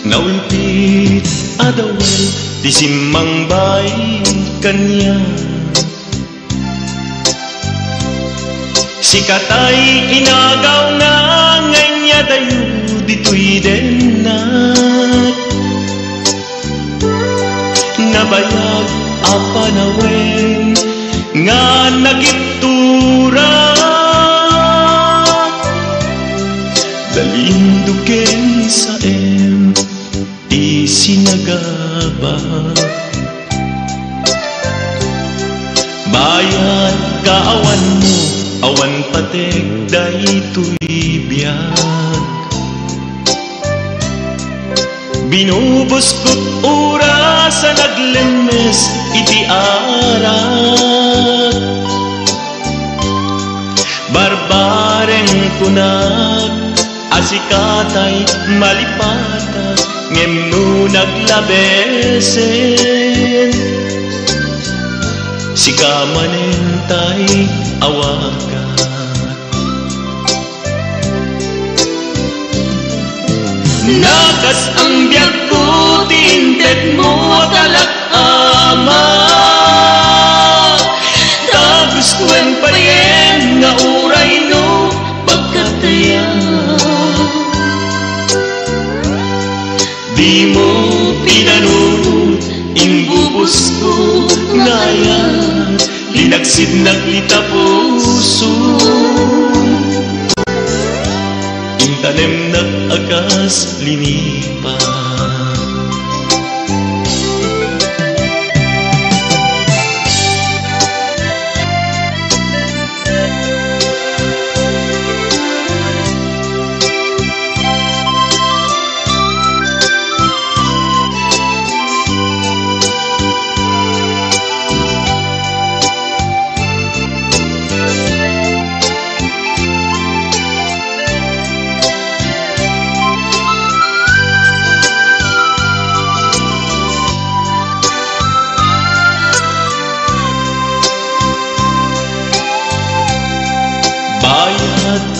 Naulpit adawel di simmang bay kanya. Sikatay inagaw na nganya dayo dito'y denat. Nabayag apanawen nga nagiptura. Dalinduken sa isinagaba. Bayad kaawan mo, awan patek daytoy biyag. Binubuskot oras sa naglemes iti arak. Barbareng kunag asikatay malipata ngem no naglabesen. Sikamanentay awaka. Nakas ang biyag ko tinted mo akalak ama. Tagustuan pa rin nga uray no pagkataya. Di mo pinanunod ingbubos ko ngayon. Linagsid naglita puso. Intanem nag-agas linipa.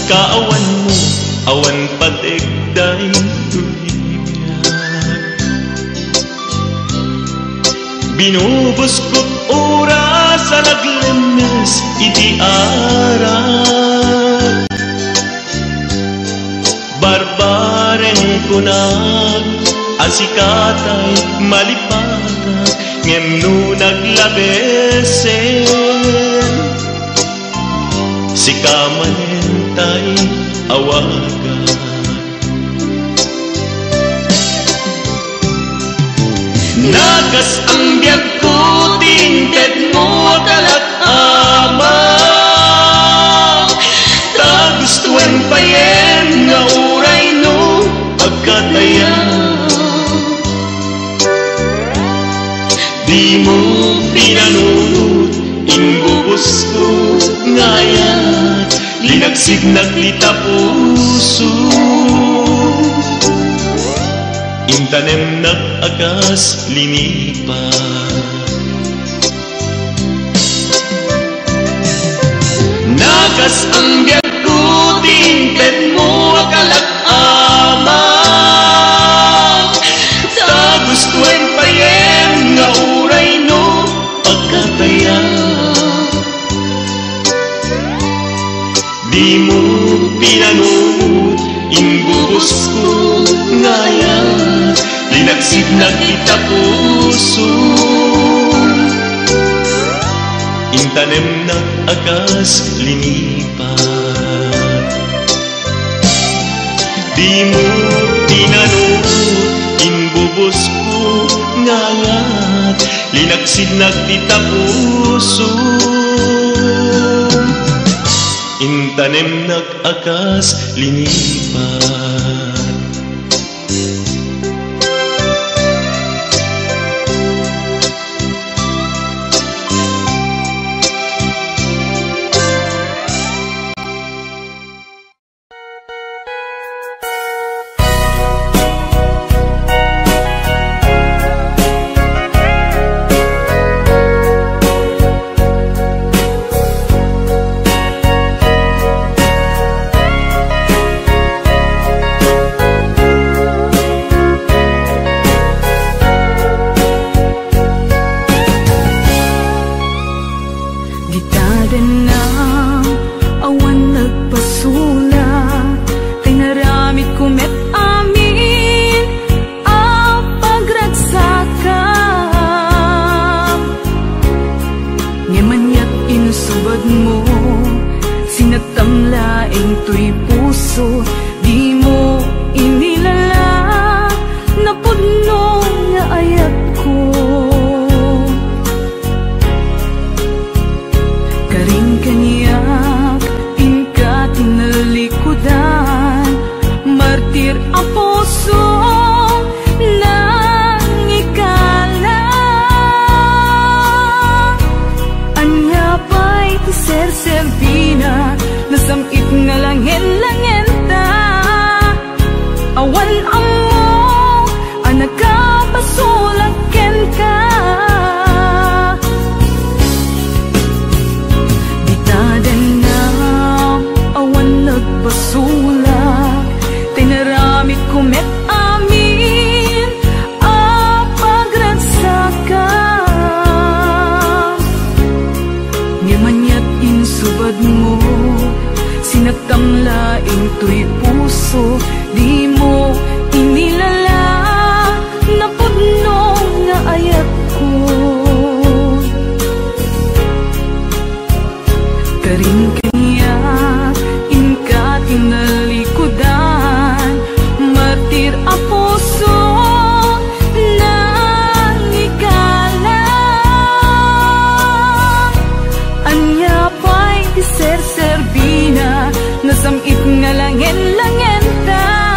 Kaawan mo, awan patek daytoy biyag. Binubuskot oras sa naglemes iti arak. Barbareng kunag asikatay malipatag ngem no naglabesen. Sikamanentay awaga. Nagas ang biyag ko tinted mo akalak ama. Tagustuan pa yen nga uray no pagkataya. Di mo pinanunod ingbubos ko ngayon. Linagsig naglita puso. Intanem nag-agas linipa. Nagas ang biyag ko tinted mo akalak ama. Tagustuan pa yen nga uray no pagkataya. Di mo pinanunod ingbubos ko ngayon. Linagsid naglita puso. Intanem nag-agas linipa. Di mo pinanunod ingbubos ko ngayon. Linagsid naglita puso. Intanem nag-agas linipan. puso, di mo inilala na pudno nga ayat ko. Karing kaniyak inka tinalikudan, martir ang puso nang ikala. Anya pa'y tiser-servina, nasamit nga langin-langin ta. Awan ang mo, anak ka pasulagken ka. Ditadan na awan nagpasulak, tinaramit ko met amin a pagragsakan. Ngimanyat insubad mo, sinagtamlaing to'y puso, di mo inilala na pudno nga ayat ko. Karing kaniyak inka tinalikudan, martir ang puso nang ikala. Anya pa'y tiser-servina, nasamit nga langin-langin ta.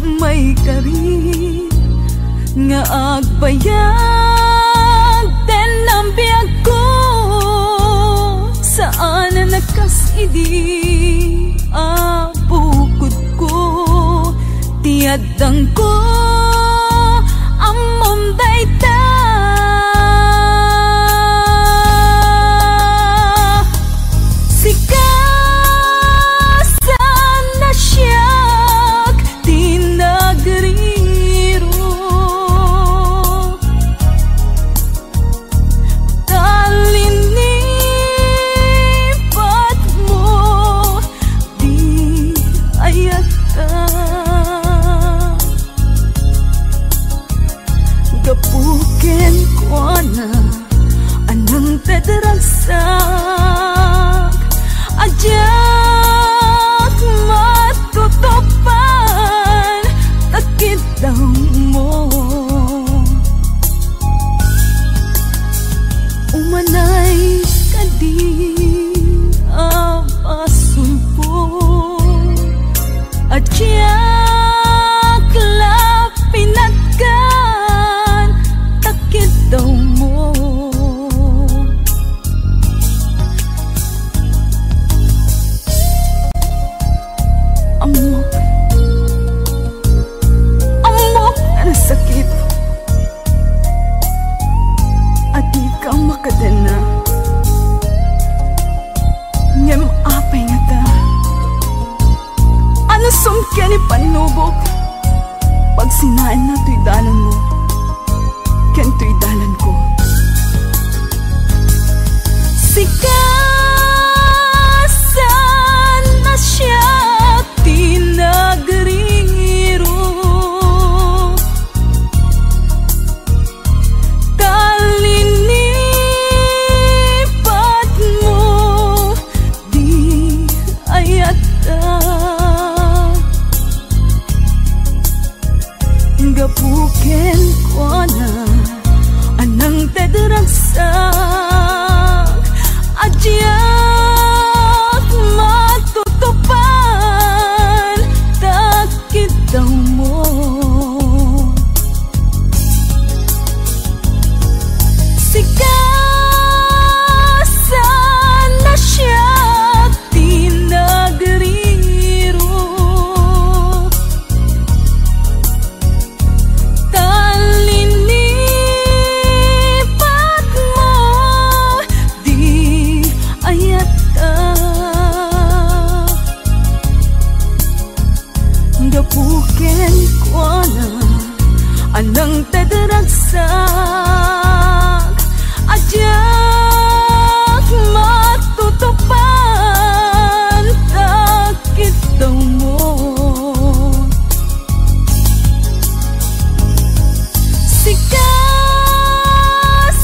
may kari nga agbayag den ang biyag ko saan na nakasidi abukod ko tiadang ko amom dayta sikasan na siyak tinagriro talinipat mo di ayata gapuken ko na anang tadaragsak ajak matutupan takit daw mo umanay kadi apasulpo ajak lapinatkan takit daw mo amok na sakit at di ka makadana ngem apay nga ta ano sumkya ni panubok pag sinain na to'y dalan mo ken to'y dalan ko sikasan na siya tinagriro talinipat mo di ayata gapuken ko na anang tadaragsak ajyak matutupan takit daw mo sikasan na siya tinagriro talinipat mo di ayata gapuken ko na anang tadaragsak ajak matutupan takit daw mo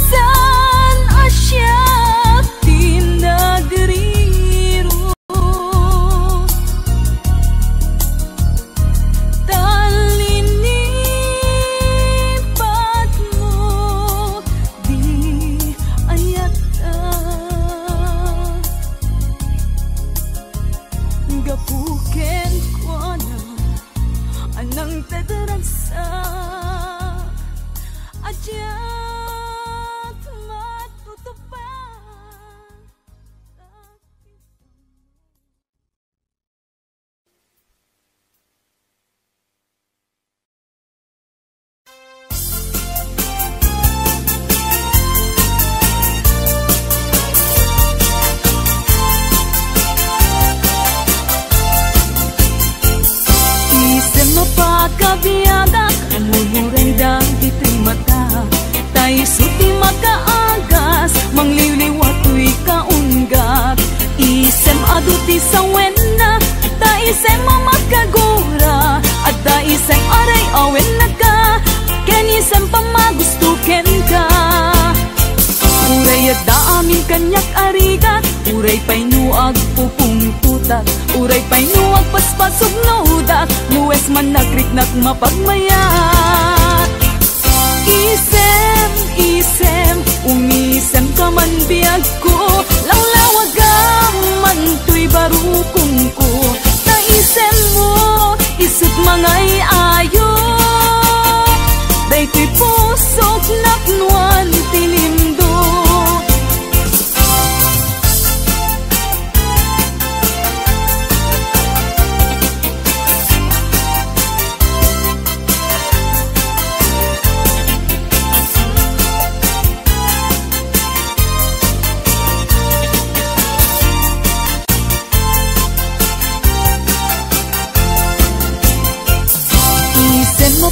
sikasan asyak tinagriro talinipat mo di ayata gapuken ko na anang tadaragsak ajak matutupan isem mapakabiyagak amumuray dahil mata tay suti makaagas mangliliwatoy kaunggak isem aduti sa wena ta isem mamakagura at ta isem aray awen na ka ken isem pamagustuken ka uray at daamin kanyak arigat uray painuag pupungtutak uray painuag paspasog naudak luwes man nakriknak mapagmayat isem isem umisem ka man biyag ko lawlawagam man to'y barukong ko na isem mo isip mangay pusok napnuan tilindo.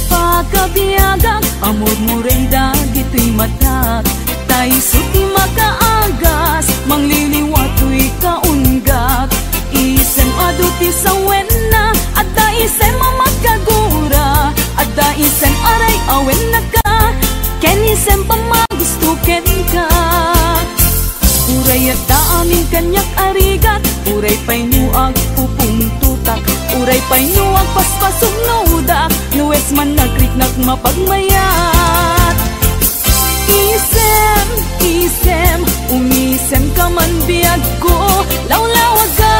Pagkabiyagak, amor mo rin dagito'y matak. Tay suti makaagas, mangliliwato'y kaunggak. Isem aduti sa wena, at da isem makagura, at da isem aray awen na ka, ken isem pamagustuken ka. Uray at daamin kanyak arigat, uray pa'y nuag pupung tutak, uray pa'y nuag paspasog naudak, nuwes man nagkriknak mapagmayat. Isem, isem, umisem ka man biyag ko, lawlawag ka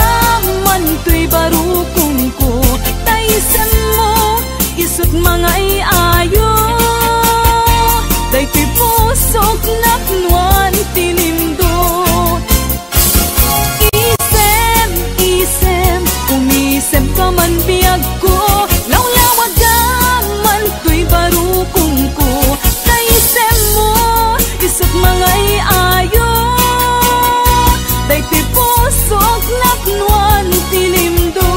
man to'y barukong ko. Taisem mo, isot mga iayo, day to'y pusok napnuan tilindo. Isem, isem, umisem ka man biyag ko, lawlawag ka man to'y barukong ko. Taisem mo, isot mga iayo, day to'y pusok napnuan tilindo.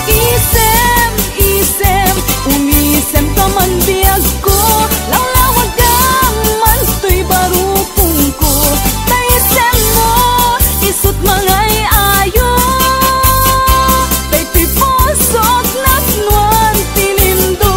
Isem, isem, umisem ka man biyag ko, lawlawag ka man to'y barukong ko. Taisem mo, isot mga iayo, day to'y pusok napnuan tilindo.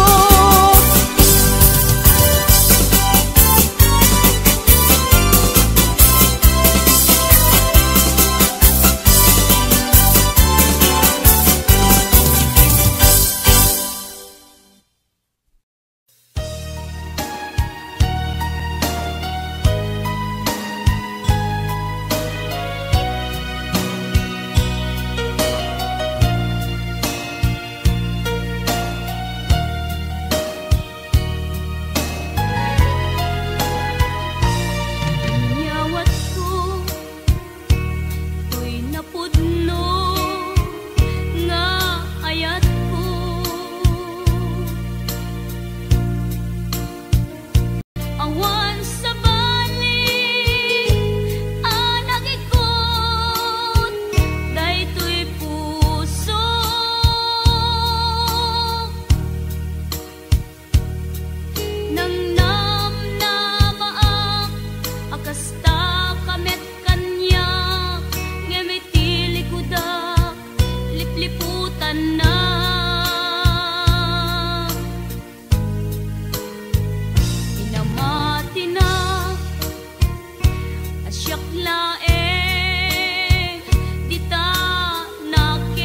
Nyawat ko, to'y napudno nga ayat ko. Awan sa balik, anagikot, day to'y puso. Nang namnamaak, akasta kamet kanyak, ngemitili kudak, lipliputan na. Inamati na, asyak laeng, di ta nakem.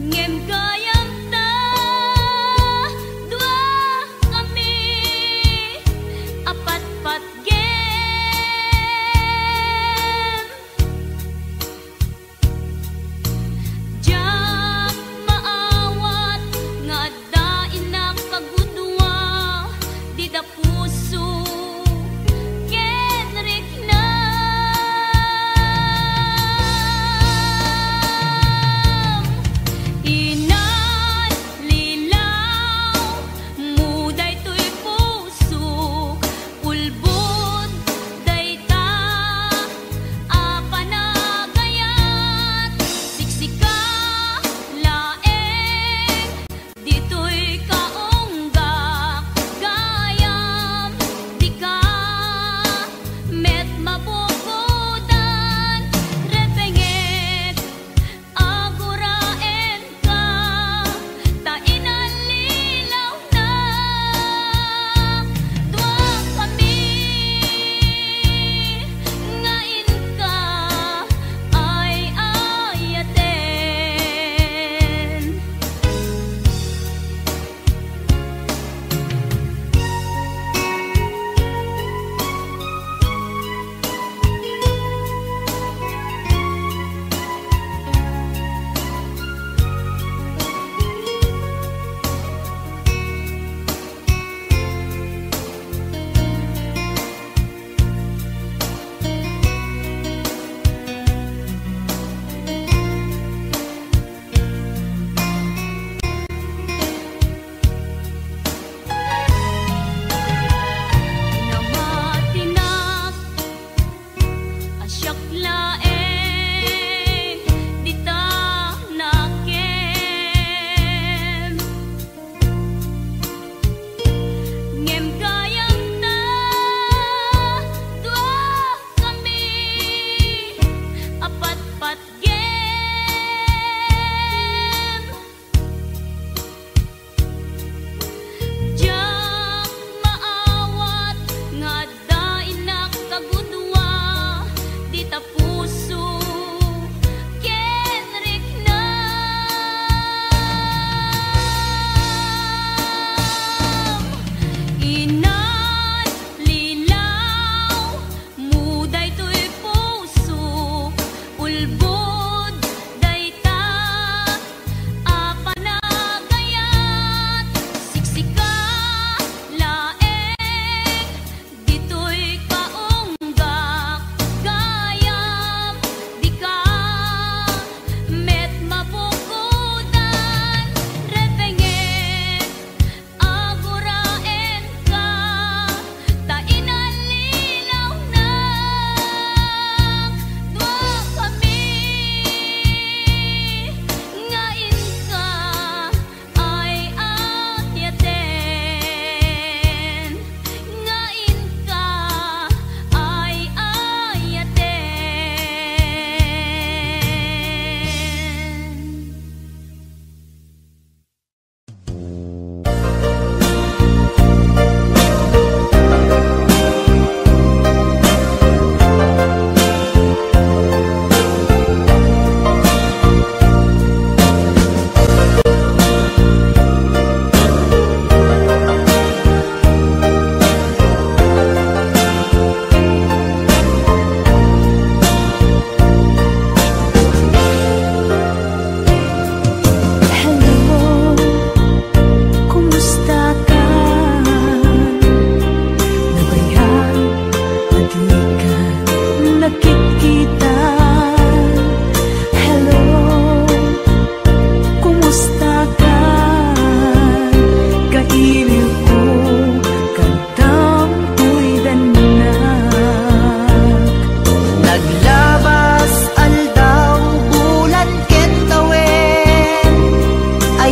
Ngem gayam ta,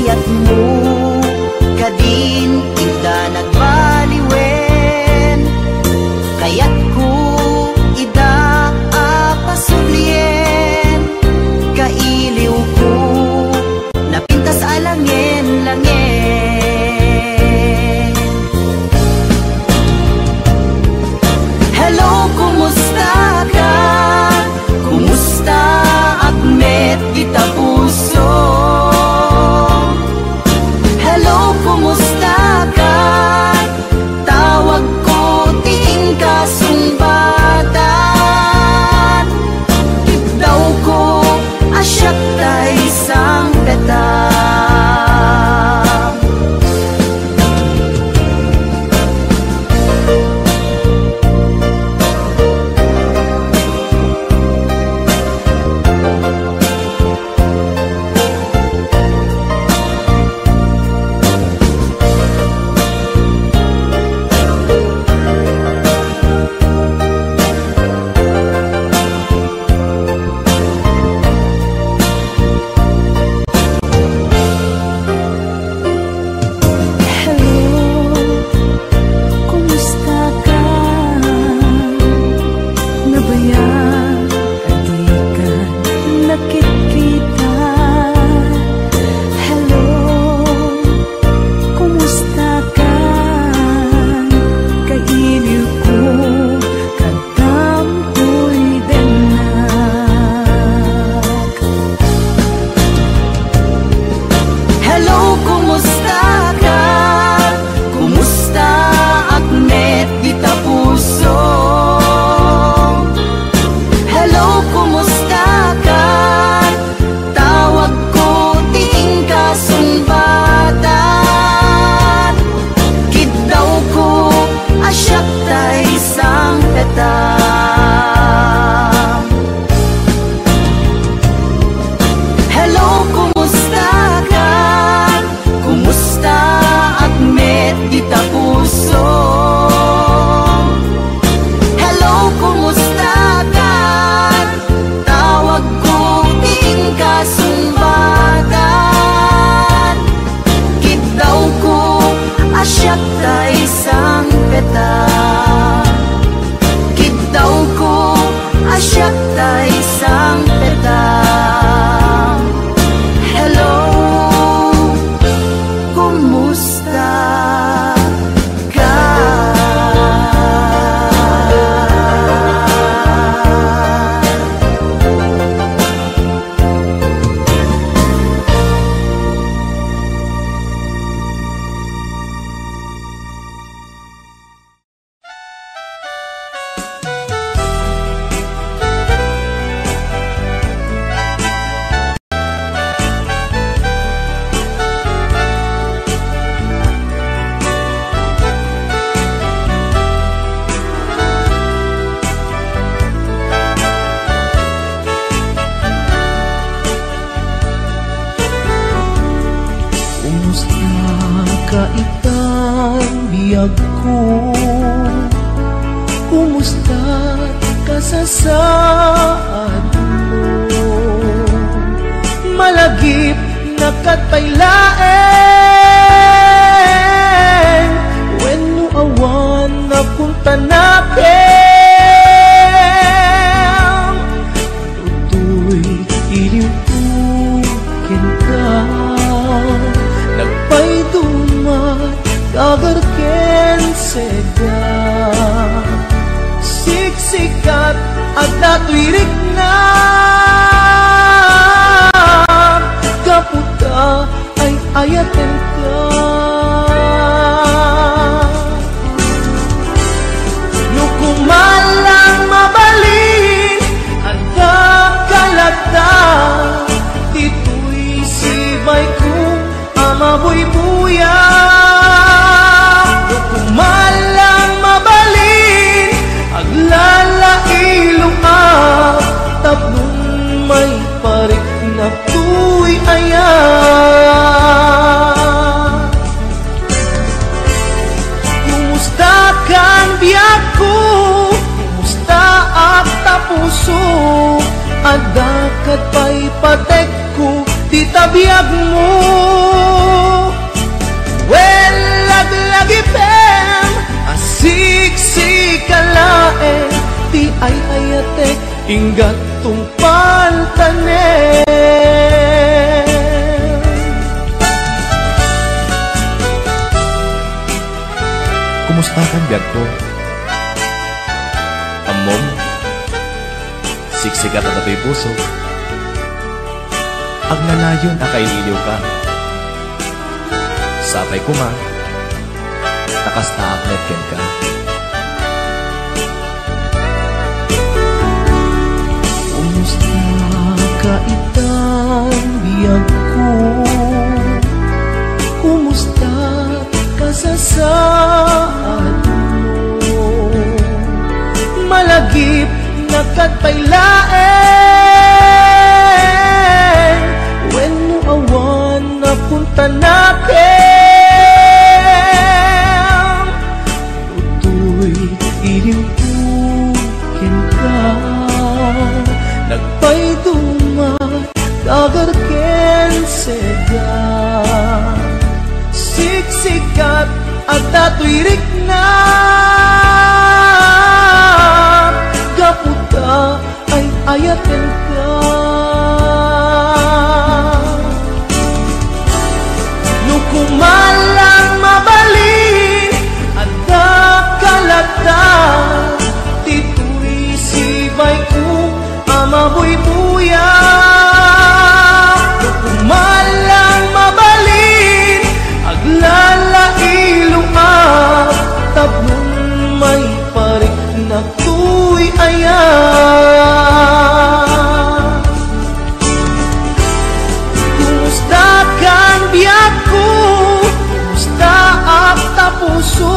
Kayat mo kadin ida nagbaliwen, kayat ko ida apasublien, kailiw ko napintas alangin-langin. Hello, kumusta ka? Kumusta agmet kita puso? Hello, kumusta ka? Tawag ko tiing kasumbatan. Daw ko asyak tay sang petang. Kumusta ka sa saan mo? Malagip na katpailaen, wenno awan na punta natin. Tutoy iliw tukin ka, nagpaydumat kagarken seda. Sikat at natuirik na kaputa ay ayaten ka. Nukumalang mabalin ang kakalata, dito'y sibay kong amabuy-buya. Nukumalang mabalin aglalailong tablong may parik na tuy ayan. Kumusta kang biyak ko? Kumusta ang tapuso? Adakat pa'y patek ko, di tabiyag mo. inggat tungpal tanen. Kumusta kan biyag ko? Amom, siksikat at ato'y puso. Agnalayon akaililiw ka. Sapay ko ma, nakastaaklet ken ka. Kumusta ka itang biyag ko? Kumusta ka sa saan mo? Malagip na katpailaen, when mo awan na punta nakin. Utoy ilimpukin ka, nagpaydumat dagarken sega. Siksikat at datuirik na, gaputa ay ayaten ka. Nukumalang mabalin at nakalata, tituloy sibay ko amabuy-buya. Nukumalang mabalin aglalailuap, tablong may parik na tuy ayan. Kumusta kan biyak ko? Kumusta ak tapuso?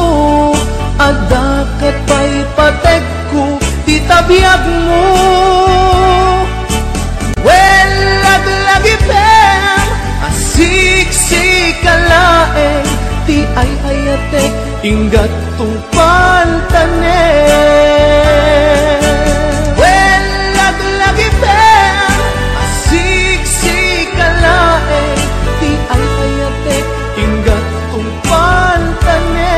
Adakat pa'y patek ko, titabiyag mo. Well, laglagipem, asiksikkalaeng, ti ay ayatek, inggat tungpal tanen. Well, laglagipem, asiksikkalaeng, ti ay ayatek, inggat tungpal tanen.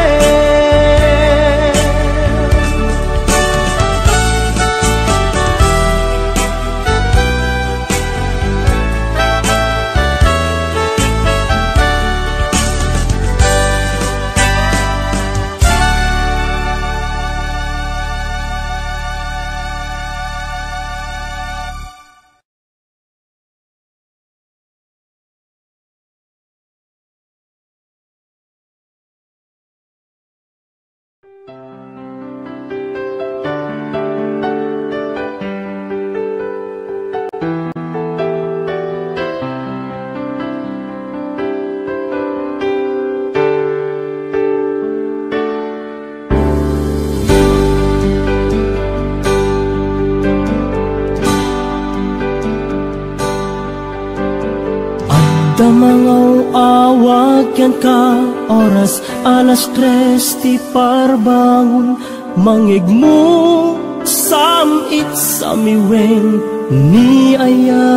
Damangaw awag yan ka, oras alas 3 ti parbangon, mangig mo samit samiweng ni aya.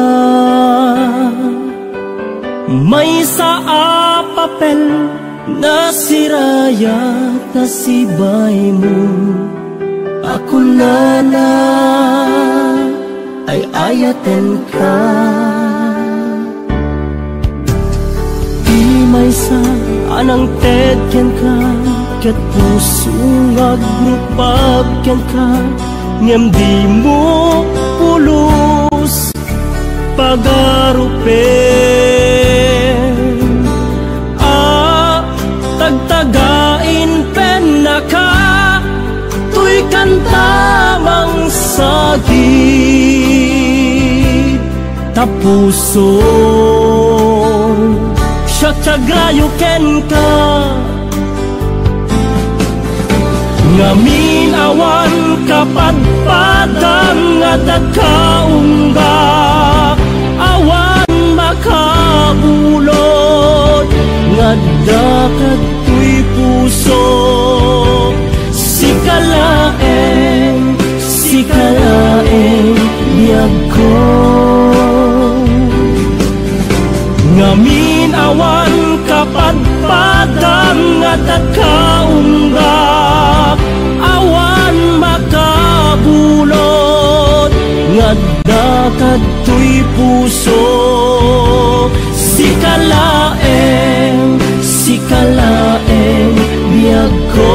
May sa papel na siraya na sibay mo, ako na ay ayaten ka. May sa anang tedyan ka, ket puso agrupag yan ka, ngem di mo pulos pagarupen. Tagtagain pen na ka, tuy kantamang sagit, tapuso syagrayo ken ka. Ngamin awan kapadpadan nga dakaunggak, awan makabulod nga dakat tuy puso. Sikalaeng biyag ko, ngamin awan kapadpadan nga dakaunggak, awan makabulod kadtoy puso. Sikalaeng biyag ko.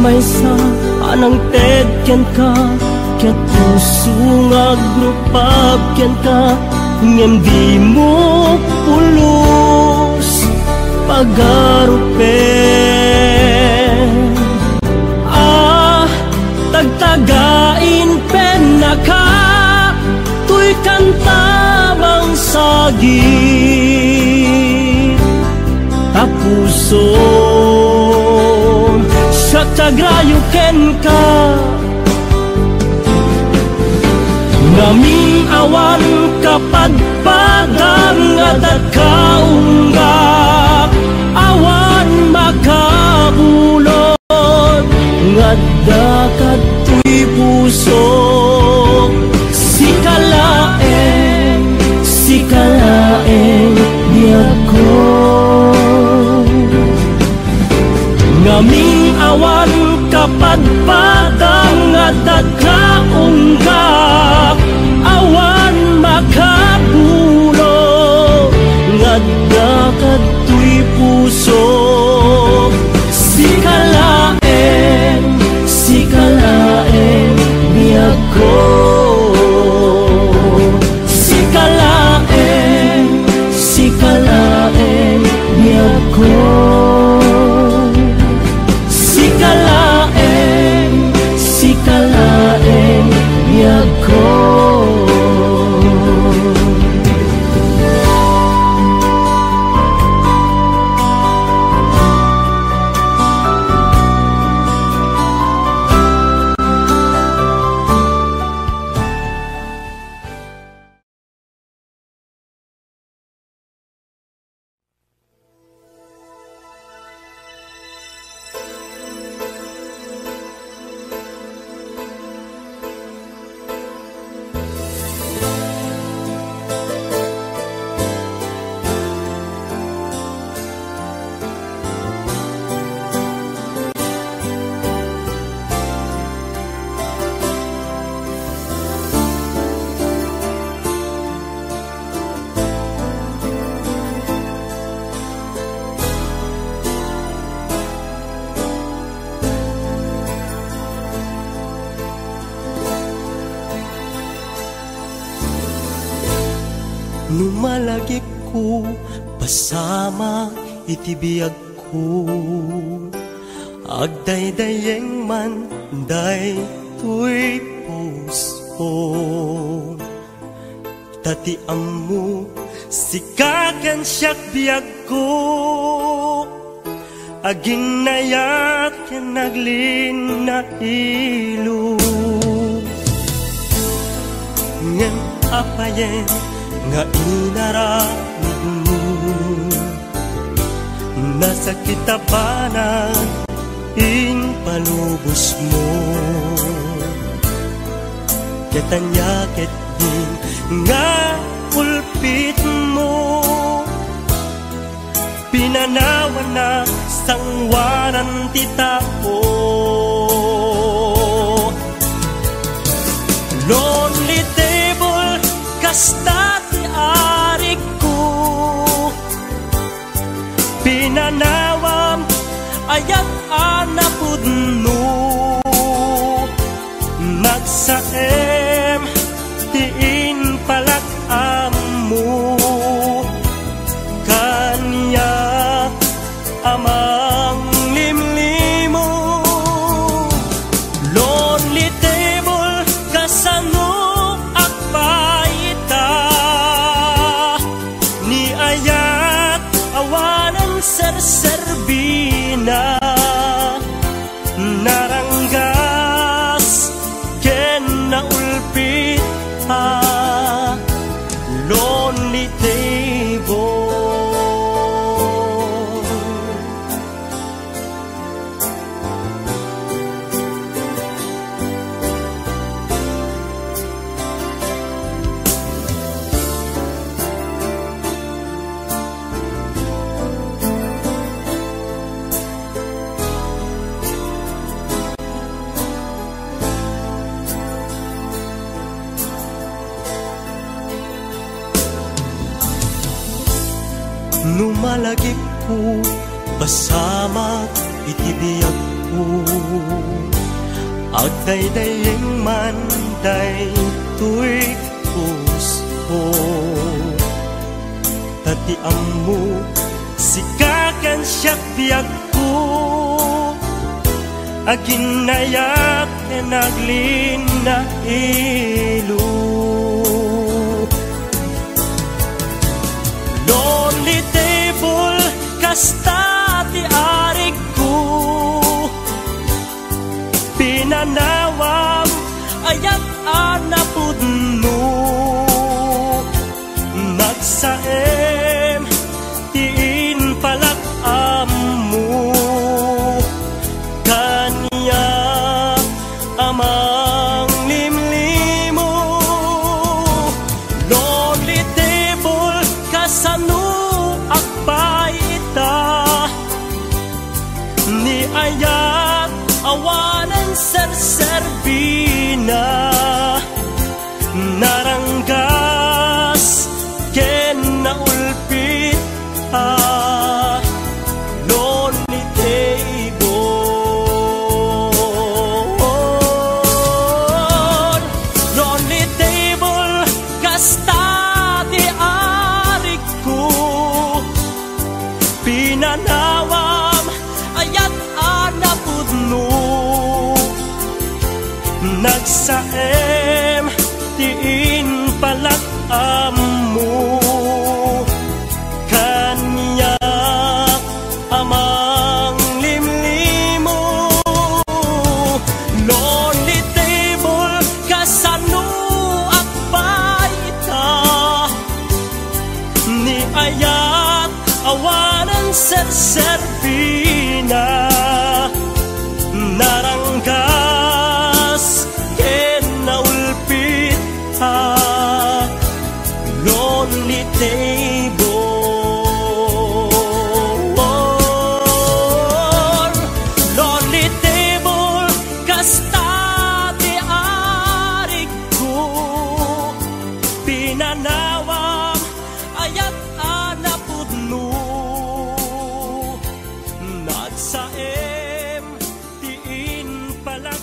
May sa anang tedyan ka, ket puso nga grupabyan ka, ngem di mo pulos pagarupen. Tagtagain pena ka, tuy kantabang sagit, tapuso tagrayo ken ka. Naming awan kapadpadang at kaunggak, awan makabulod ngadda kadtoy puso. Sikalaeng biyag ko. Ngaming awan kapadpadang at kaunggak, awan makabulo ngadda kadtoy puso. Sikalaeng biyag ko. Sikalaeng biyag ko. Sikalaeng biyag ko. Numalagip ko pasama itibiyag ko, agdaydayeng man day tuy puso. Tati amu sikakan siyak biyag ko, aginayat ken naglin na ilo. Ngem apayen nga inaramid mo, nasa kitabanan in palubos mo. Ketanya ket din nga pulpit mo, pinanawan na sangwanan ti tao. Lonely table kasta arik ko, pinanawam ayat anapudno, magsaem tiin palak mo, kanya amang limlimo. Lonely table kasano serbina, Numalagip ko basamak itibiyag ko agdaydayeng manday tuy puso tati ammo sikakan siya biyag ko aginayak e naglin na ilo lonely table kasta ti arig ko pinanawam ayat anapudno nagsaem tiin palak ammo kanya amang limlimo lonely table kasano akbaita ni ayat awanan serserbina naranggas ken naulpit lonely table kasta ti arik ko pinanawam ayat anapudno nagsaem tiin palak ammo kanya amang limlimo lonely table kasano akbaita ni ayat awanan serserbina naranggas ken naulpit lonely table kasta ti arig ko pinanawam ayat anapudno nagsaem tiin palak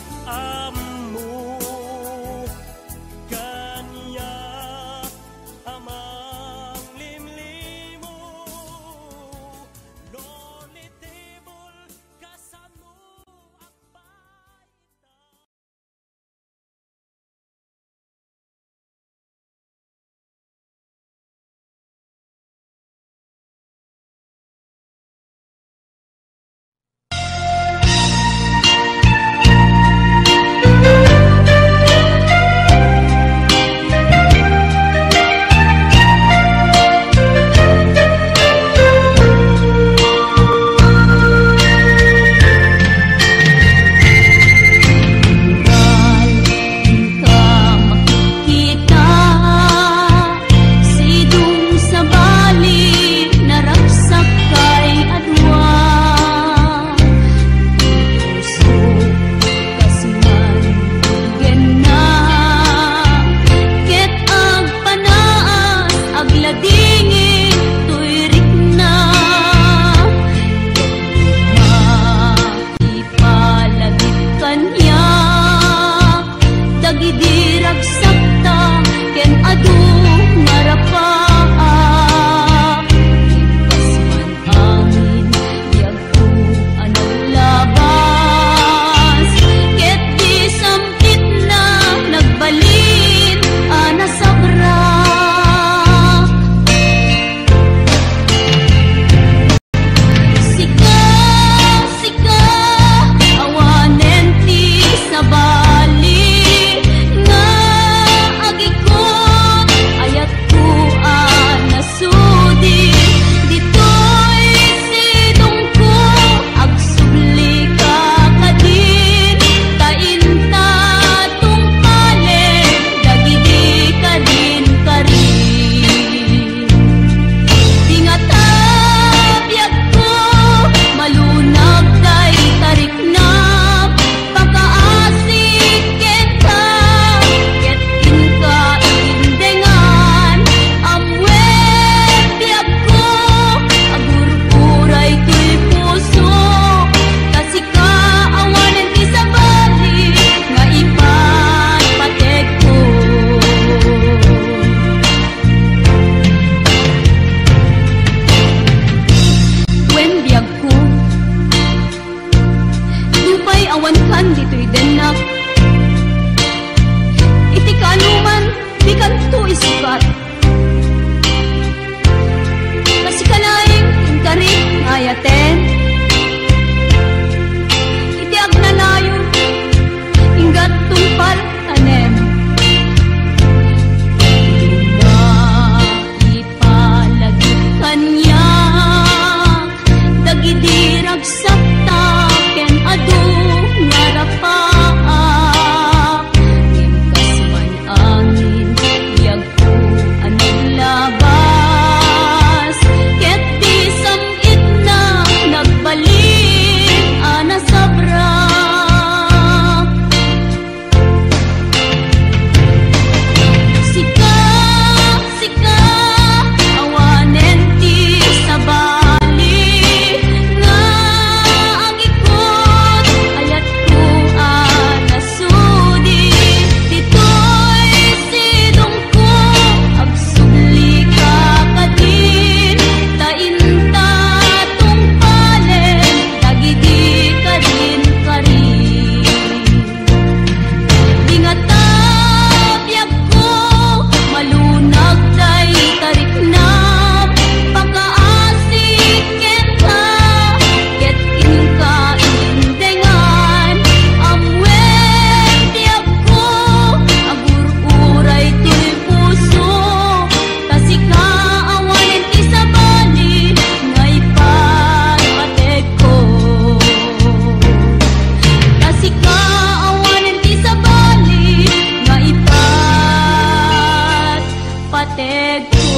kapatid ko.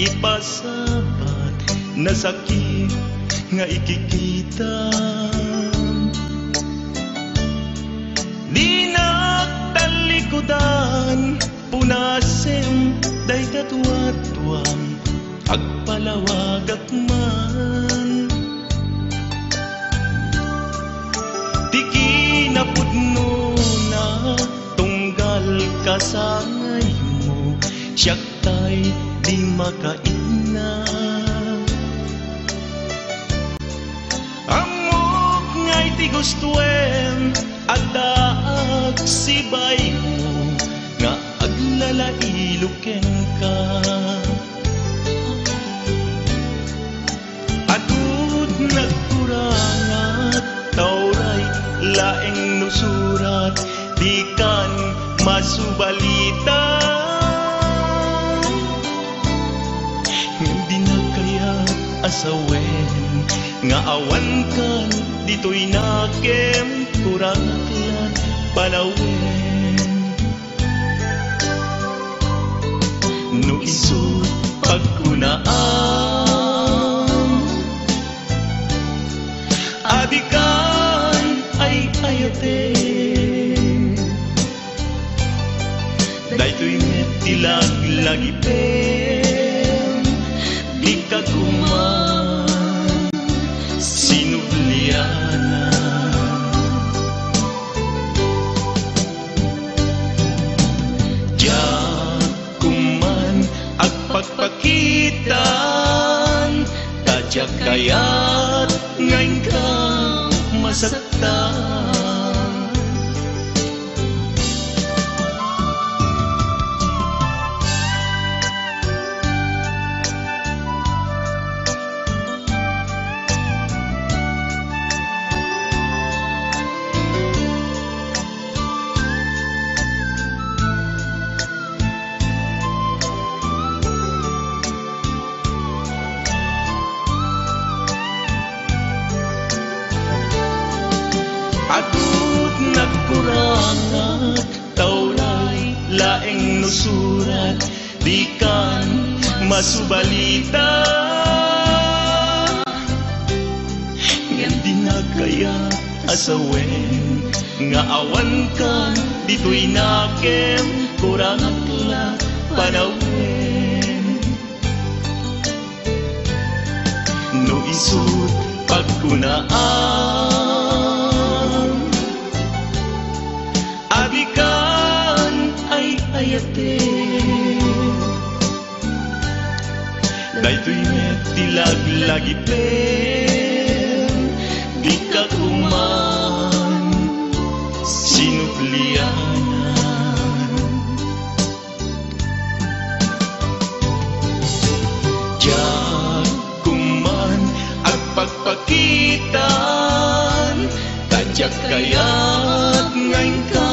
Ipasapat na sakit nga ikikita, di nagtalikodan punasen day katwatwang agpalawagak man, tiki na pudno na tunggal kasangay mo, siyak tay di makaina. Amok nga'y ti gustuem adaag sibay mo nga aglalailuken ka. Adud nagkurangat tauray laeng nusurat di kan masubalita. Asawen nga awan kan dito'y nakem kuraklan palawen. No isut pagkunaan adikan ay ayate dayto'y metilag lagipen di kaguman sinubliana. Diyan kuman agpagpakitan tadyak kayat ngayon ka masaktan. Adud nagkurangat tauray laeng nusurat di kan masubalita. Ngem di nagkaya asawen nga awan kan dito'y nakem kurangat la panawen. No isut pagkunaan adikan ay ayate dayto'y metilag lagipen di kaguman sinuplianan. Diyan kuman agpagpakitan tadyak kayat ngayon ka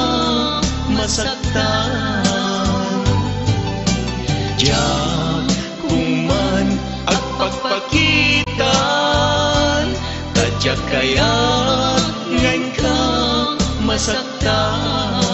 masaktan. Diyan kuman agpagpakitan tadyak kayat ngayon ka masaktan.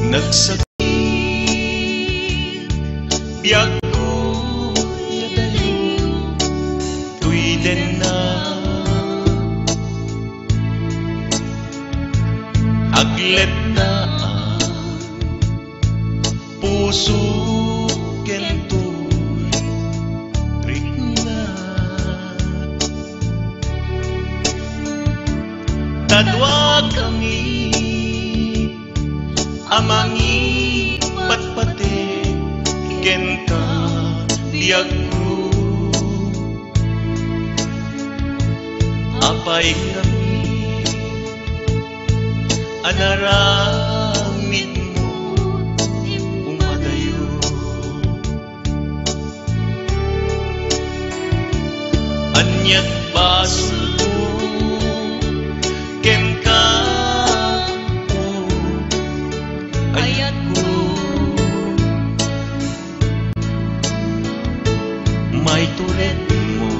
nagsakit biag ko nadayo tuwiden na aglet na puso kento'y rikna tadwa kami amangi patpate ken ka diag ko apay kami anaramid mo umadayo anyat baso ken ka ayat ko may turet mo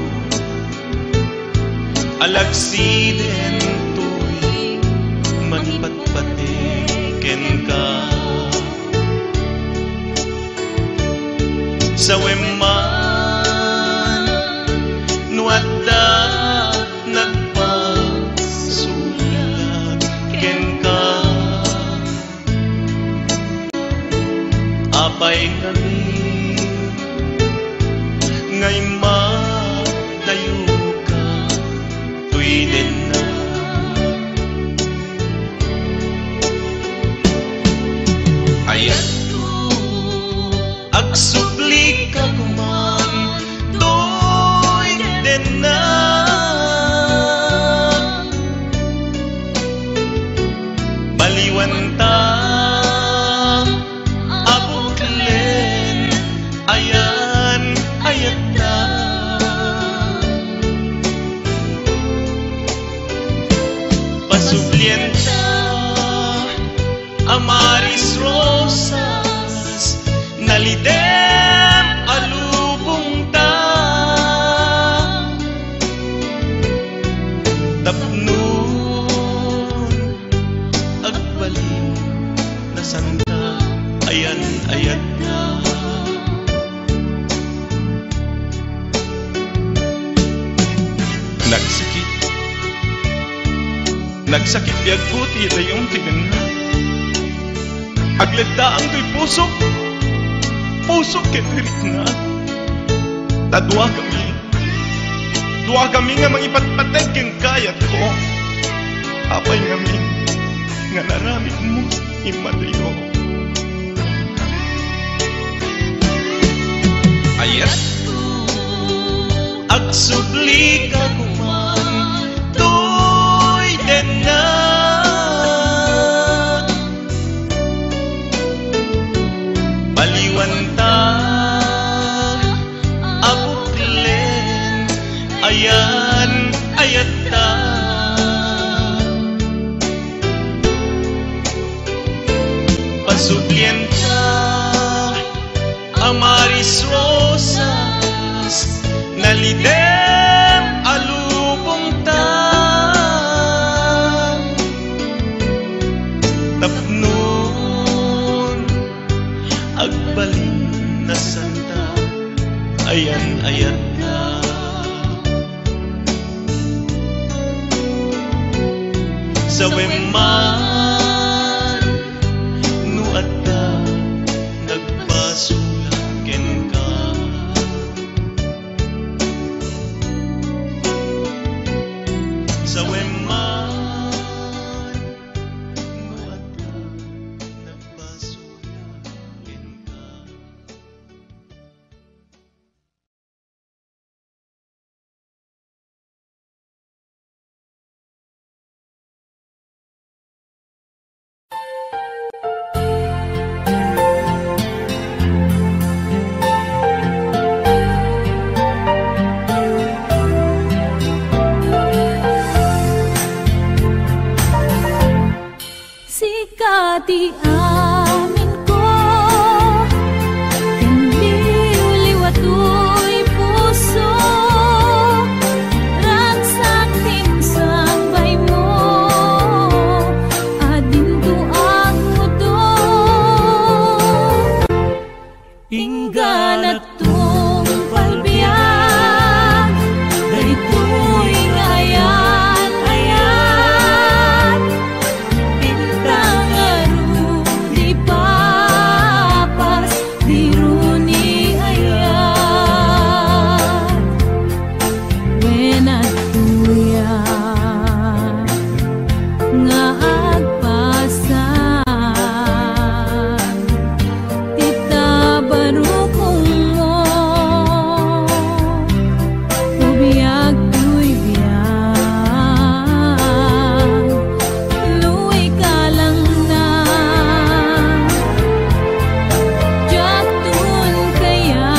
alagsiden to'y manpatpatiken ka sa weman nuadda nagpasulat ken ka apay kami ngay madayo ka tuwiden na ayat agsubli ka kuman tuwiden na baliwan ta ayat na pasublien ta amaris rosas nalidem alubong ta tapnon agbalin na santa ayan ayat na nagsakit biag puti dayong tinan na aglegdaan to'y pusok ketirik na tadwa kami nga mangipatpateg king kayat ko apay ngamin nga naramid mo imadayo ayat agsubli ka kuman tuwiden na baliwan ta abuklen ayan ayat ta pasublien ta amaris rosas nalidem alubong ta tapnon agbalin na santa ayan ayat na sa weman nuadda nagpasulaken ka sa weman nuadda nagpasulaken ka. Sikati amin ko liwato'y puso ragsak tinsambay mo adinto ang mudo nga agpasan tita barukong mo ubiyag tuy biyag luwi ka lang na jatun kaya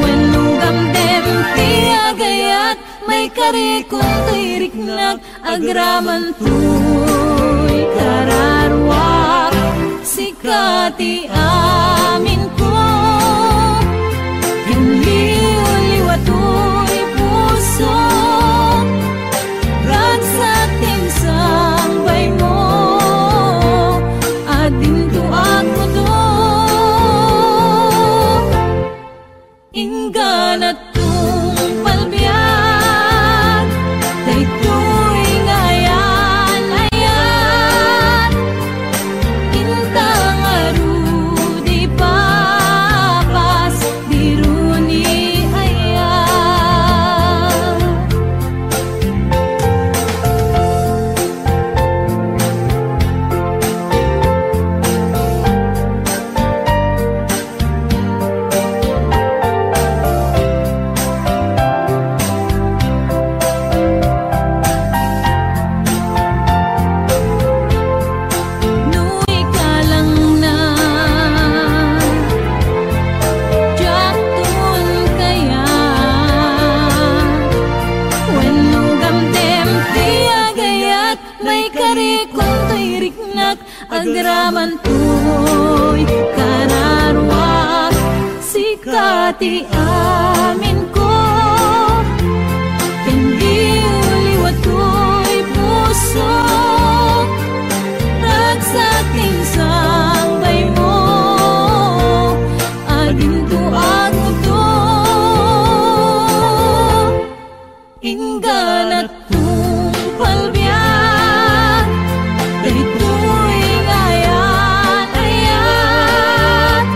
when lugam dem tiagayat may karikong tiriknak agraman tuy kararwak sikati amin ko liwatoy puso ragsatin sambay mo adinto ako do ingganat tung palbiag daytoy ngayan ayan intang arudi papas diruni ayan nuwi ka lang na jatun kaya when lugam dem tiagayat may karikong tiriknak agraman tuy kararwak sikati amin ko hindi liwatoy puso ragsating sambay mo aginto ako do ingganat tung palbiag daytoy ngayan ayat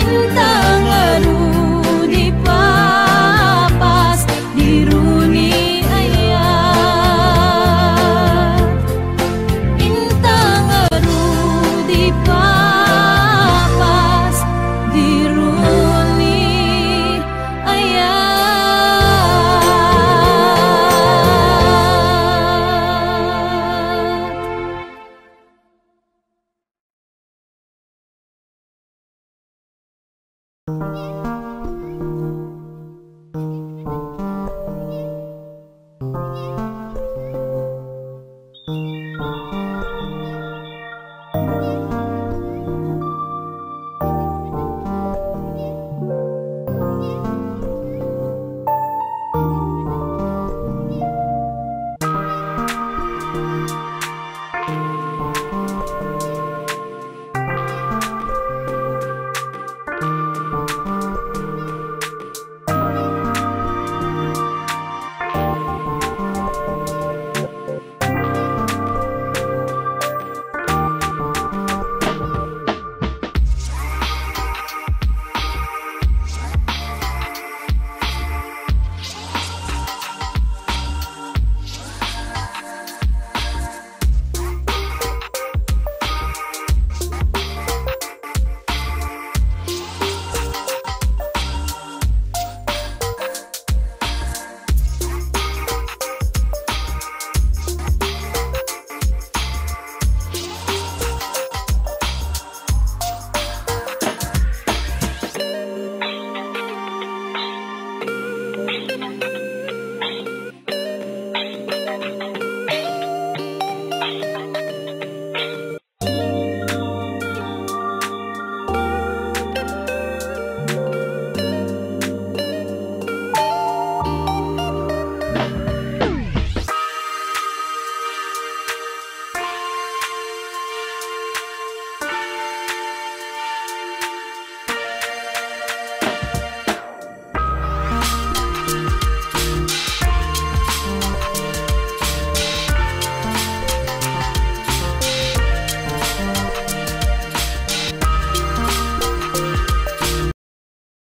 intang arudi papas diruni ayat intang arudi papas diruni ayat